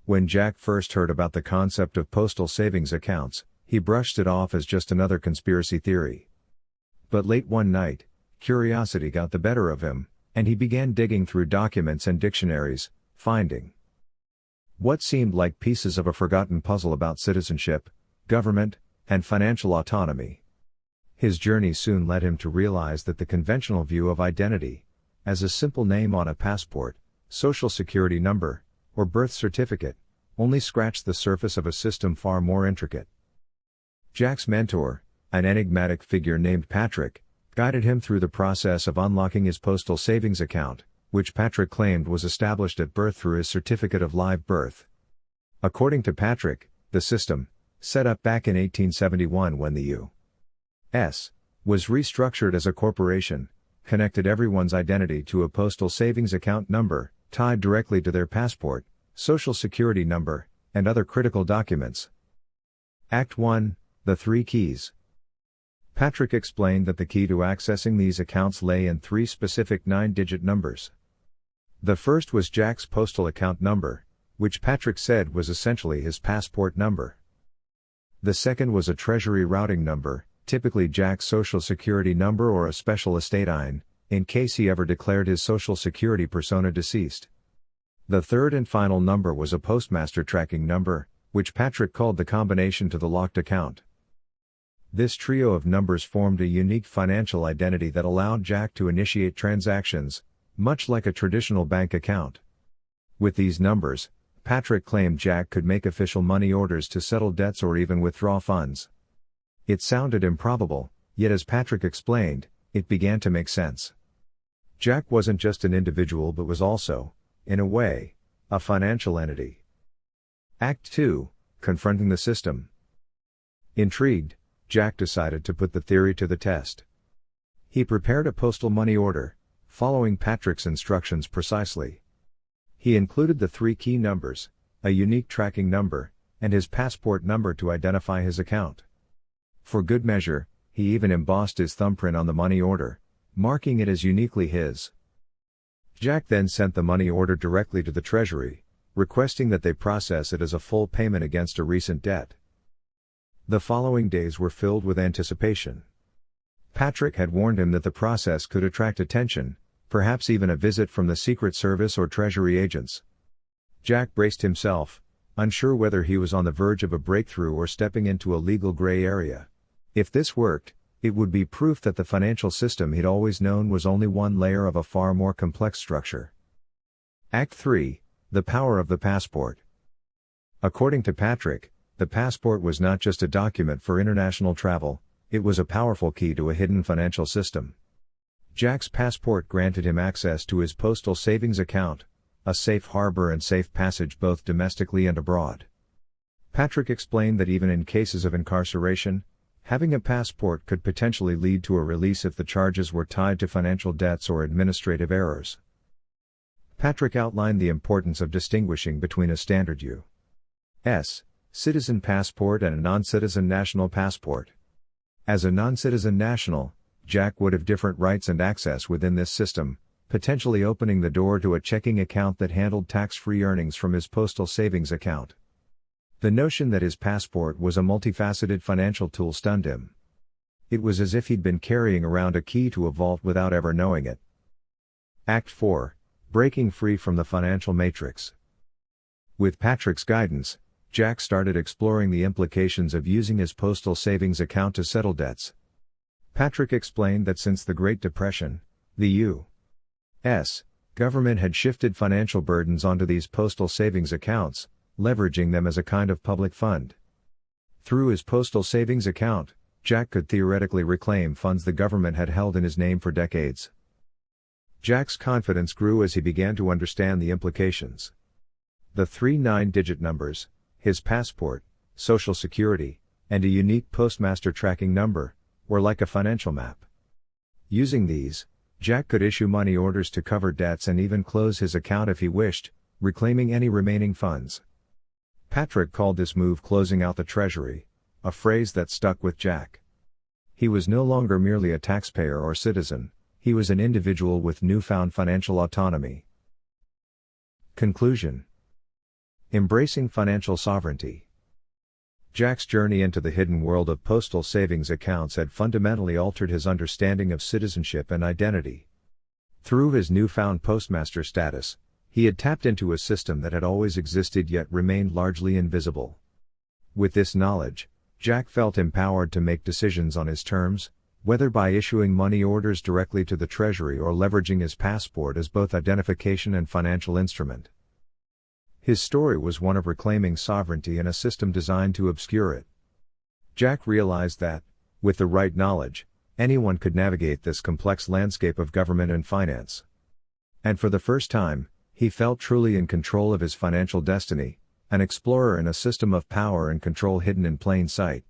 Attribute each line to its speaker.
Speaker 1: When Jack first heard about the concept of postal savings accounts, he brushed it off as just another conspiracy theory. But late one night, curiosity got the better of him, and he began digging through documents and dictionaries, finding what seemed like pieces of a forgotten puzzle about citizenship, government, and financial autonomy. His journey soon led him to realize that the conventional view of identity, as a simple name on a passport, social security number, or birth certificate, only scratched the surface of a system far more intricate. Jack's mentor, an enigmatic figure named Patrick, guided him through the process of unlocking his postal savings account, which Patrick claimed was established at birth through his certificate of live birth. According to Patrick, the system, set up back in 1871 when the U.S. was restructured as a corporation, connected everyone's identity to a postal savings account number, tied directly to their passport, social security number, and other critical documents. Act 1, The Three Keys. Patrick explained that the key to accessing these accounts lay in three specific 9-digit numbers. The first was Jack's postal account number, which Patrick said was essentially his passport number. The second was a treasury routing number, typically Jack's social security number or a special estate IN, in case he ever declared his social security persona deceased. The third and final number was a postmaster tracking number, which Patrick called the combination to the locked account. This trio of numbers formed a unique financial identity that allowed Jack to initiate transactions, much like a traditional bank account. With these numbers, Patrick claimed Jack could make official money orders to settle debts or even withdraw funds. It sounded improbable, yet as Patrick explained, it began to make sense. Jack wasn't just an individual but was also, in a way, a financial entity. Act 2, Confronting the System. Intrigued, Jack decided to put the theory to the test. He prepared a postal money order, following Patrick's instructions precisely. He included the three key numbers, a unique tracking number, and his passport number to identify his account. For good measure, he even embossed his thumbprint on the money order, marking it as uniquely his. Jack then sent the money order directly to the Treasury, requesting that they process it as a full payment against a recent debt. The following days were filled with anticipation. Patrick had warned him that the process could attract attention, perhaps even a visit from the Secret Service or Treasury agents. Jack braced himself, unsure whether he was on the verge of a breakthrough or stepping into a legal gray area. If this worked, it would be proof that the financial system he'd always known was only one layer of a far more complex structure. Act 3, The Power of the Passport. According to Patrick, the passport was not just a document for international travel, it was a powerful key to a hidden financial system. Jack's passport granted him access to his postal savings account, a safe harbor and safe passage both domestically and abroad. Patrick explained that even in cases of incarceration, having a passport could potentially lead to a release if the charges were tied to financial debts or administrative errors. Patrick outlined the importance of distinguishing between a standard U.S. citizen passport and a non-citizen national passport. As a non-citizen national, Jack would have different rights and access within this system, potentially opening the door to a checking account that handled tax-free earnings from his postal savings account. The notion that his passport was a multifaceted financial tool stunned him. It was as if he'd been carrying around a key to a vault without ever knowing it. Act 4, Breaking Free from the Financial Matrix. With Patrick's guidance, Jack started exploring the implications of using his postal savings account to settle debts. Patrick explained that since the Great Depression, the U.S. government had shifted financial burdens onto these postal savings accounts, leveraging them as a kind of public fund. Through his postal savings account, Jack could theoretically reclaim funds the government had held in his name for decades. Jack's confidence grew as he began to understand the implications. The three 9-digit numbers, his passport, social security, and a unique postmaster tracking number, were like a financial map. Using these, Jack could issue money orders to cover debts and even close his account if he wished, reclaiming any remaining funds. Patrick called this move closing out the treasury, a phrase that stuck with Jack. He was no longer merely a taxpayer or citizen, he was an individual with newfound financial autonomy. Conclusion. Embracing financial sovereignty. Jack's journey into the hidden world of postal savings accounts had fundamentally altered his understanding of citizenship and identity. Through his newfound postmaster status, he had tapped into a system that had always existed yet remained largely invisible. With this knowledge, Jack felt empowered to make decisions on his terms, whether by issuing money orders directly to the Treasury or leveraging his passport as both identification and financial instrument. His story was one of reclaiming sovereignty in a system designed to obscure it. Jack realized that, with the right knowledge, anyone could navigate this complex landscape of government and finance. And for the first time, he felt truly in control of his financial destiny, an explorer in a system of power and control hidden in plain sight.